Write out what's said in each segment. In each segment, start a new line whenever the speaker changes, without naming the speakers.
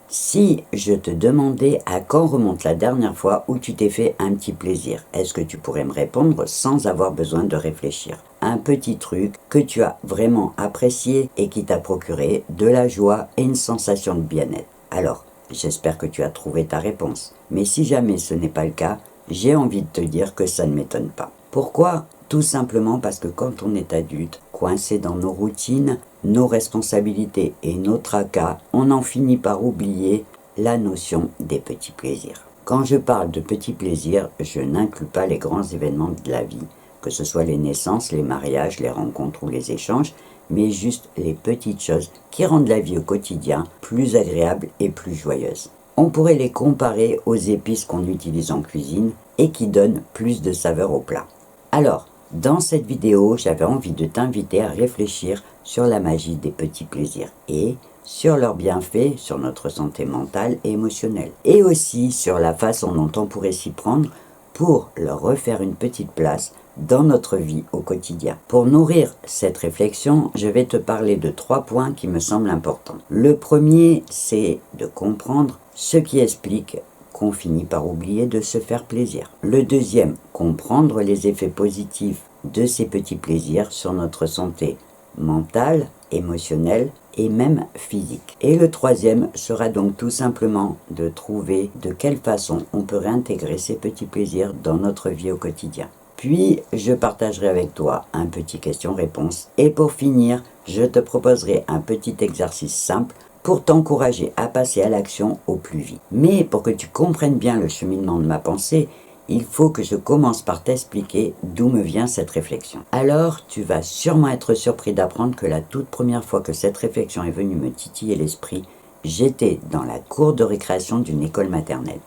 Si je te demandais à quand remonte la dernière fois où tu t'es fait un petit plaisir, est-ce que tu pourrais me répondre sans avoir besoin de réfléchir? Un petit truc que tu as vraiment apprécié et qui t'a procuré de la joie et une sensation de bien-être. Alors, j'espère que tu as trouvé ta réponse. Mais si jamais ce n'est pas le cas, j'ai envie de te dire que ça ne m'étonne pas. Pourquoi? Tout simplement parce que quand on est adulte, coincé dans nos routines, nos responsabilités et nos tracas, on en finit par oublier la notion des petits plaisirs. Quand je parle de petits plaisirs, je n'inclus pas les grands événements de la vie, que ce soit les naissances, les mariages, les rencontres ou les échanges, mais juste les petites choses qui rendent la vie au quotidien plus agréable et plus joyeuse. On pourrait les comparer aux épices qu'on utilise en cuisine et qui donnent plus de saveur au plat. Alors, dans cette vidéo, j'avais envie de t'inviter à réfléchir sur la magie des petits plaisirs et sur leurs bienfaits sur notre santé mentale et émotionnelle. Et aussi sur la façon dont on pourrait s'y prendre pour leur refaire une petite place dans notre vie au quotidien. Pour nourrir cette réflexion, je vais te parler de 3 points qui me semblent importants. Le premier, c'est de comprendre ce qui explique qu'on finit par oublier de se faire plaisir. Le deuxième, comprendre les effets positifs de ces petits plaisirs sur notre santé mentale, émotionnelle et même physique. Et le troisième sera donc tout simplement de trouver de quelle façon on peut réintégrer ces petits plaisirs dans notre vie au quotidien. Puis, je partagerai avec toi un petit question-réponse. Et pour finir, je te proposerai un petit exercice simple pour t'encourager à passer à l'action au plus vite. Mais pour que tu comprennes bien le cheminement de ma pensée, il faut que je commence par t'expliquer d'où me vient cette réflexion. Alors, tu vas sûrement être surpris d'apprendre que la toute première fois que cette réflexion est venue me titiller l'esprit, j'étais dans la cour de récréation d'une école maternelle.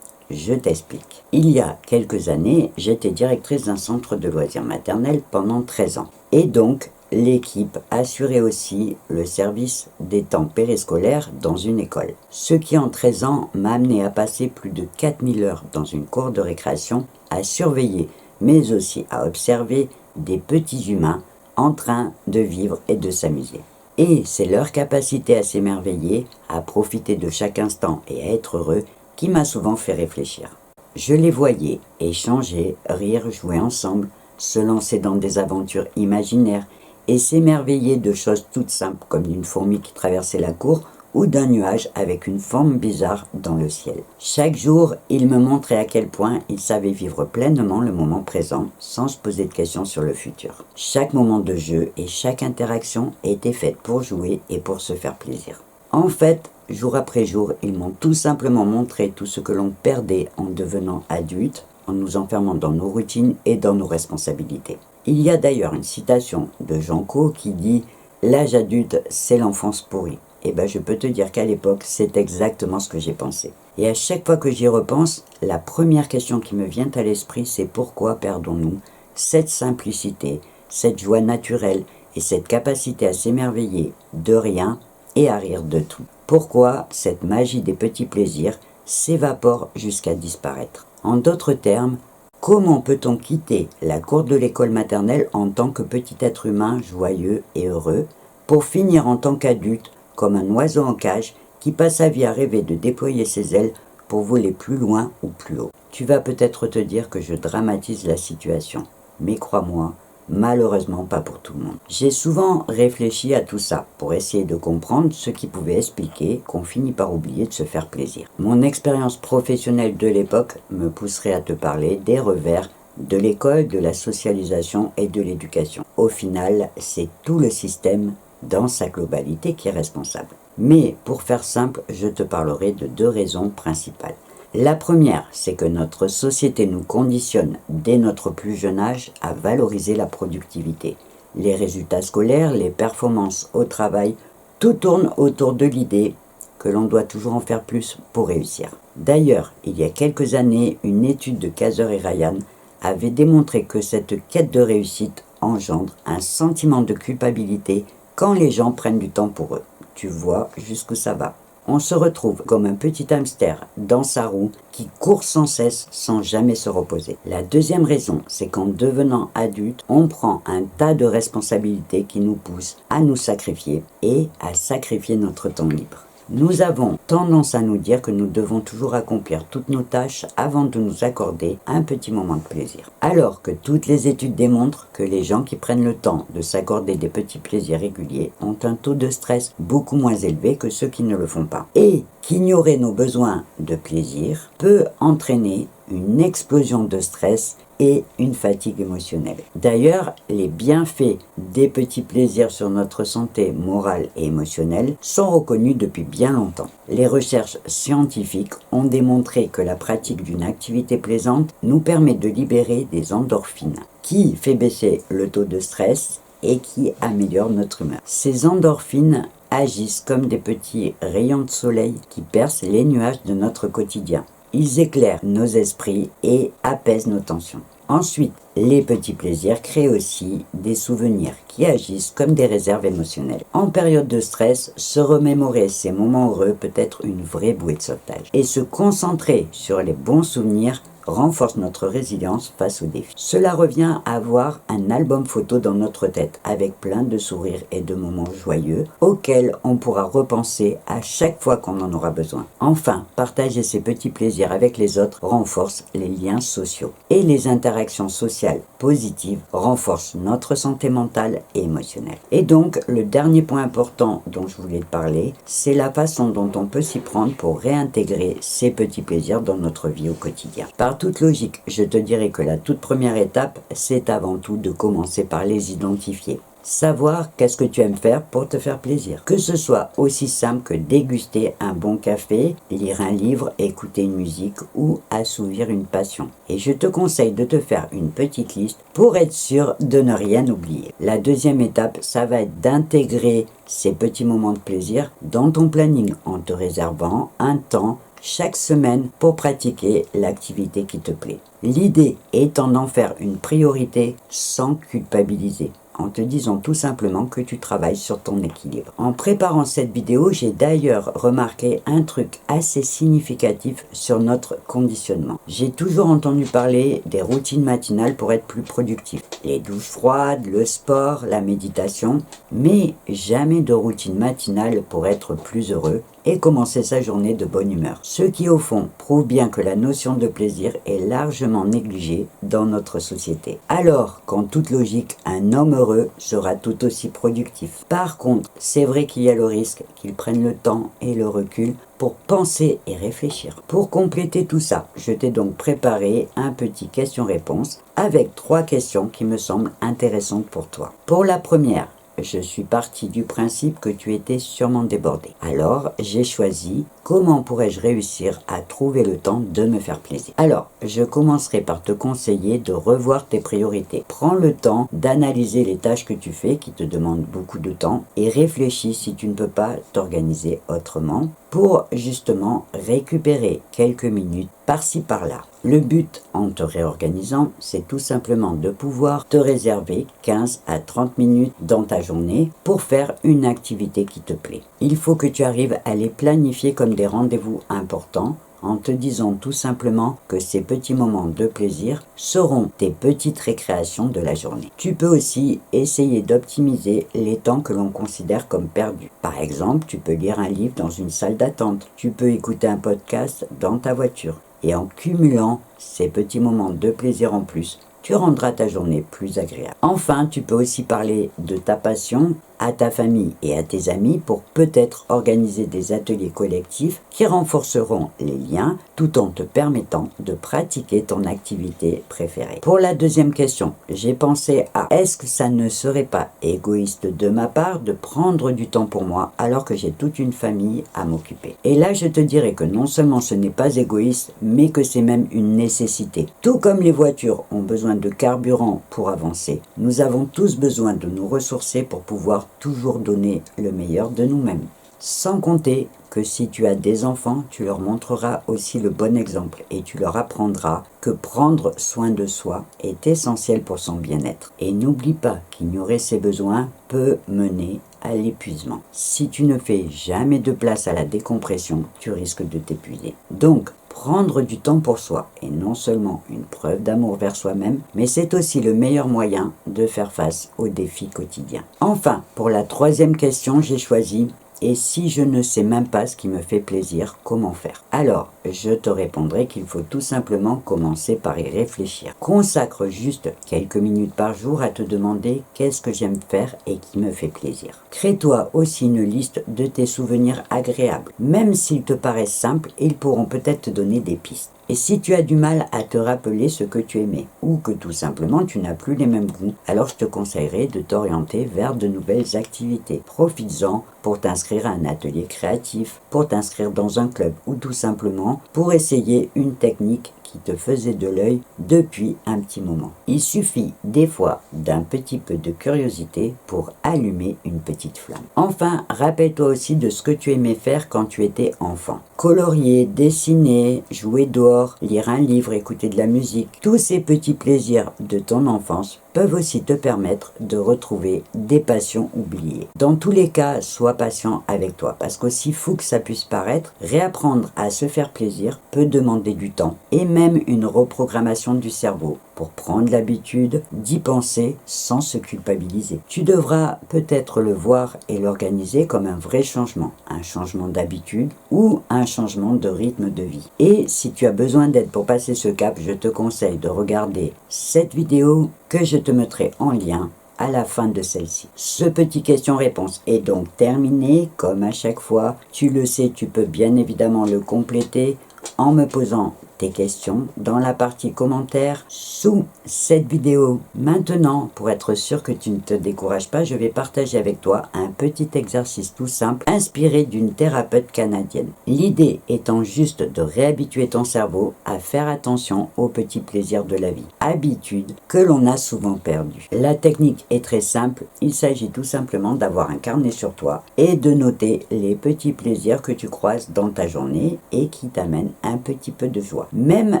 Je t'explique. Il y a quelques années, j'étais directrice d'un centre de loisirs maternels pendant 13 ans. Et donc, l'équipe assurait aussi le service des temps périscolaires dans une école. Ce qui en 13 ans m'a amené à passer plus de 4000 heures dans une cour de récréation à surveiller, mais aussi à observer des petits humains en train de vivre et de s'amuser. Et c'est leur capacité à s'émerveiller, à profiter de chaque instant et à être heureux qui m'a souvent fait réfléchir. Je les voyais échanger, rire, jouer ensemble, se lancer dans des aventures imaginaires et s'émerveiller de choses toutes simples comme d'une fourmi qui traversait la cour ou d'un nuage avec une forme bizarre dans le ciel. Chaque jour, ils me montraient à quel point ils savaient vivre pleinement le moment présent sans se poser de questions sur le futur. Chaque moment de jeu et chaque interaction était faite pour jouer et pour se faire plaisir. En fait, jour après jour, ils m'ont tout simplement montré tout ce que l'on perdait en devenant adulte, en nous enfermant dans nos routines et dans nos responsabilités. Il y a d'ailleurs une citation de Jean Cau qui dit « L'âge adulte, c'est l'enfance pourrie ». Et je peux te dire qu'à l'époque, c'est exactement ce que j'ai pensé. Et à chaque fois que j'y repense, la première question qui me vient à l'esprit, c'est pourquoi perdons-nous cette simplicité, cette joie naturelle et cette capacité à s'émerveiller de rien et à rire de tout. Pourquoi cette magie des petits plaisirs s'évapore jusqu'à disparaître? En d'autres termes, comment peut-on quitter la cour de l'école maternelle en tant que petit être humain joyeux et heureux pour finir en tant qu'adulte comme un oiseau en cage qui passe sa vie à rêver de déployer ses ailes pour voler plus loin ou plus haut? Tu vas peut-être te dire que je dramatise la situation, mais crois-moi, malheureusement pas pour tout le monde. J'ai souvent réfléchi à tout ça pour essayer de comprendre ce qui pouvait expliquer qu'on finit par oublier de se faire plaisir. Mon expérience professionnelle de l'époque me pousserait à te parler des revers de l'école, de la socialisation et de l'éducation. Au final, c'est tout le système dans sa globalité qui est responsable. Mais pour faire simple, je te parlerai de 2 raisons principales. La première, c'est que notre société nous conditionne dès notre plus jeune âge à valoriser la productivité. Les résultats scolaires, les performances au travail, tout tourne autour de l'idée que l'on doit toujours en faire plus pour réussir. D'ailleurs, il y a quelques années, une étude de Kaiser et Ryan avait démontré que cette quête de réussite engendre un sentiment de culpabilité quand les gens prennent du temps pour eux. Tu vois jusqu'où ça va. On se retrouve comme un petit hamster dans sa roue qui court sans cesse sans jamais se reposer. La deuxième raison, c'est qu'en devenant adulte, on prend un tas de responsabilités qui nous poussent à nous sacrifier et à sacrifier notre temps libre. Nous avons tendance à nous dire que nous devons toujours accomplir toutes nos tâches avant de nous accorder un petit moment de plaisir. Alors que toutes les études démontrent que les gens qui prennent le temps de s'accorder des petits plaisirs réguliers ont un taux de stress beaucoup moins élevé que ceux qui ne le font pas. Et qu'ignorer nos besoins de plaisir peut entraîner une explosion de stress et une fatigue émotionnelle. D'ailleurs, les bienfaits des petits plaisirs sur notre santé morale et émotionnelle sont reconnus depuis bien longtemps. Les recherches scientifiques ont démontré que la pratique d'une activité plaisante nous permet de libérer des endorphines, qui fait baisser le taux de stress et qui améliore notre humeur. Ces endorphines agissent comme des petits rayons de soleil qui percent les nuages de notre quotidien. Ils éclairent nos esprits et apaisent nos tensions. Ensuite, les petits plaisirs créent aussi des souvenirs qui agissent comme des réserves émotionnelles. En période de stress, se remémorer ces moments heureux peut être une vraie bouée de sauvetage. Et se concentrer sur les bons souvenirs renforce notre résilience face aux défis. Cela revient à avoir un album photo dans notre tête avec plein de sourires et de moments joyeux auxquels on pourra repenser à chaque fois qu'on en aura besoin. Enfin, partager ces petits plaisirs avec les autres renforce les liens sociaux. Et les interactions sociales positives renforcent notre santé mentale et émotionnelle. Et donc, le dernier point important dont je voulais te parler, c'est la façon dont on peut s'y prendre pour réintégrer ces petits plaisirs dans notre vie au quotidien. Par toute logique, je te dirais que la toute première étape, c'est avant tout de commencer par les identifier. Savoir qu'est-ce que tu aimes faire pour te faire plaisir. Que ce soit aussi simple que déguster un bon café, lire un livre, écouter une musique ou assouvir une passion. Et je te conseille de te faire une petite liste pour être sûr de ne rien oublier. La deuxième étape, ça va être d'intégrer ces petits moments de plaisir dans ton planning en te réservant un temps chaque semaine pour pratiquer l'activité qui te plaît. L'idée étant d'en faire une priorité sans culpabiliser, en te disant tout simplement que tu travailles sur ton équilibre. En préparant cette vidéo, j'ai d'ailleurs remarqué un truc assez significatif sur notre conditionnement. J'ai toujours entendu parler des routines matinales pour être plus productif. Les douches froides, le sport, la méditation, mais jamais de routine matinale pour être plus heureux et commencer sa journée de bonne humeur. Ce qui au fond prouve bien que la notion de plaisir est largement négligée dans notre société. Alors qu'en toute logique, un homme heureux sera tout aussi productif. Par contre, c'est vrai qu'il y a le risque qu'il prenne le temps et le recul pour penser et réfléchir. Pour compléter tout ça, je t'ai donc préparé un petit question-réponse avec 3 questions qui me semblent intéressantes pour toi. Pour la première, je suis parti du principe que tu étais sûrement débordé. Alors, j'ai choisi comment pourrais-je réussir à trouver le temps de me faire plaisir. Alors, je commencerai par te conseiller de revoir tes priorités. Prends le temps d'analyser les tâches que tu fais qui te demandent beaucoup de temps et réfléchis si tu ne peux pas t'organiser autrement pour justement récupérer quelques minutes par-ci par-là. Le but en te réorganisant, c'est tout simplement de pouvoir te réserver 15 à 30 minutes dans ta journée pour faire une activité qui te plaît. Il faut que tu arrives à les planifier comme des rendez-vous importants en te disant tout simplement que ces petits moments de plaisir seront tes petites récréations de la journée. Tu peux aussi essayer d'optimiser les temps que l'on considère comme perdus. Par exemple, tu peux lire un livre dans une salle d'attente, tu peux écouter un podcast dans ta voiture. Et en cumulant ces petits moments de plaisir en plus, tu rendras ta journée plus agréable. Enfin, tu peux aussi parler de ta passion à ta famille et à tes amis pour peut-être organiser des ateliers collectifs qui renforceront les liens tout en te permettant de pratiquer ton activité préférée. Pour la deuxième question, j'ai pensé à est-ce que ça ne serait pas égoïste de ma part de prendre du temps pour moi alors que j'ai toute une famille à m'occuper. Et là, je te dirais que non seulement ce n'est pas égoïste, mais que c'est même une nécessité. Tout comme les voitures ont besoin de carburant pour avancer, nous avons tous besoin de nous ressourcer pour pouvoir toujours donner le meilleur de nous-mêmes. Sans compter que si tu as des enfants, tu leur montreras aussi le bon exemple et tu leur apprendras que prendre soin de soi est essentiel pour son bien-être. Et n'oublie pas qu'ignorer ses besoins peut mener à l'épuisement. Si tu ne fais jamais de place à la décompression, tu risques de t'épuiser. Donc, prendre du temps pour soi est non seulement une preuve d'amour vers soi-même, mais c'est aussi le meilleur moyen de faire face aux défis quotidiens. Enfin, pour la troisième question, j'ai choisi Et si je ne sais même pas ce qui me fait plaisir, comment faire? Alors, je te répondrai qu'il faut tout simplement commencer par y réfléchir. Consacre juste quelques minutes par jour à te demander qu'est-ce que j'aime faire et qui me fait plaisir. Crée-toi aussi une liste de tes souvenirs agréables. Même s'ils te paraissent simples, ils pourront peut-être te donner des pistes. Et si tu as du mal à te rappeler ce que tu aimais, ou que tout simplement tu n'as plus les mêmes goûts, alors je te conseillerais de t'orienter vers de nouvelles activités. Profites-en pour t'inscrire à un atelier créatif, pour t'inscrire dans un club, ou tout simplement pour essayer une technique qui te faisait de l'œil depuis un petit moment. Il suffit des fois d'un petit peu de curiosité pour allumer une petite flamme. Enfin, rappelle-toi aussi de ce que tu aimais faire quand tu étais enfant. Colorier, dessiner, jouer dehors, lire un livre, écouter de la musique, tous ces petits plaisirs de ton enfance peuvent aussi te permettre de retrouver des passions oubliées. Dans tous les cas, sois patient avec toi, parce qu'aussi fou que ça puisse paraître, réapprendre à se faire plaisir peut demander du temps et même une reprogrammation du cerveau pour prendre l'habitude d'y penser sans se culpabiliser. Tu devras peut-être le voir et l'organiser comme un vrai changement, un changement d'habitude ou un changement de rythme de vie. Et si tu as besoin d'aide pour passer ce cap, je te conseille de regarder cette vidéo que je te mettrai en lien à la fin de celle-ci. Ce petit question-réponse est donc terminé. Comme à chaque fois, tu le sais, tu peux bien évidemment le compléter en me posant tes questions dans la partie commentaires sous cette vidéo. Maintenant, pour être sûr que tu ne te décourages pas, je vais partager avec toi un petit exercice tout simple inspiré d'une thérapeute canadienne. L'idée étant juste de réhabituer ton cerveau à faire attention aux petits plaisirs de la vie, habitudes que l'on a souvent perdues. La technique est très simple, il s'agit tout simplement d'avoir un carnet sur toi et de noter les petits plaisirs que tu croises dans ta journée et qui t'amènent un petit peu de joie. Même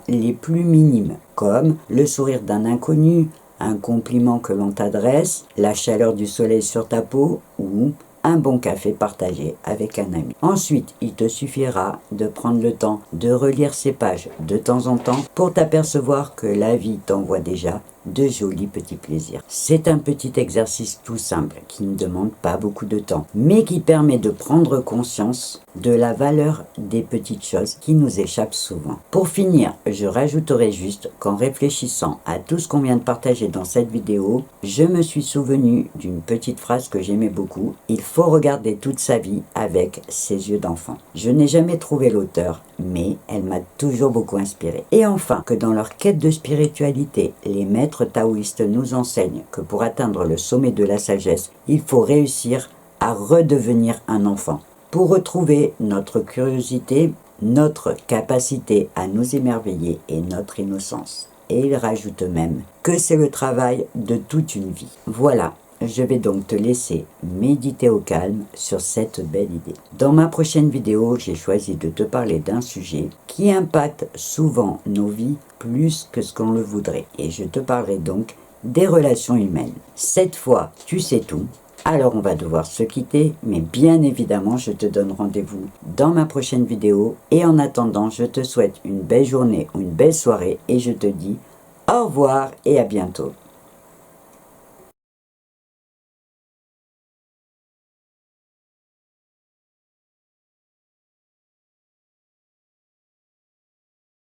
les plus minimes, comme le sourire d'un inconnu, un compliment que l'on t'adresse, la chaleur du soleil sur ta peau ou un bon café partagé avec un ami. Ensuite, il te suffira de prendre le temps de relire ces pages de temps en temps pour t'apercevoir que la vie t'envoie déjà de jolis petits plaisirs. C'est un petit exercice tout simple qui ne demande pas beaucoup de temps, mais qui permet de prendre conscience de la valeur des petites choses qui nous échappent souvent. Pour finir, je rajouterai juste qu'en réfléchissant à tout ce qu'on vient de partager dans cette vidéo, je me suis souvenu d'une petite phrase que j'aimais beaucoup. Il faut regarder toute sa vie avec ses yeux d'enfant. Je n'ai jamais trouvé l'auteur, mais elle m'a toujours beaucoup inspiré. Et enfin, que dans leur quête de spiritualité, les maîtres taoïstes nous enseignent que pour atteindre le sommet de la sagesse, il faut réussir à redevenir un enfant. Pour retrouver notre curiosité, notre capacité à nous émerveiller et notre innocence. Et il rajoute même que c'est le travail de toute une vie. Voilà. Je vais donc te laisser méditer au calme sur cette belle idée. Dans ma prochaine vidéo, j'ai choisi de te parler d'un sujet qui impacte souvent nos vies plus que ce qu'on le voudrait. Et je te parlerai donc des relations humaines. Cette fois, tu sais tout. Alors on va devoir se quitter, mais bien évidemment, je te donne rendez-vous dans ma prochaine vidéo. Et en attendant, je te souhaite une belle journée ou une belle soirée et je te dis au revoir et à bientôt.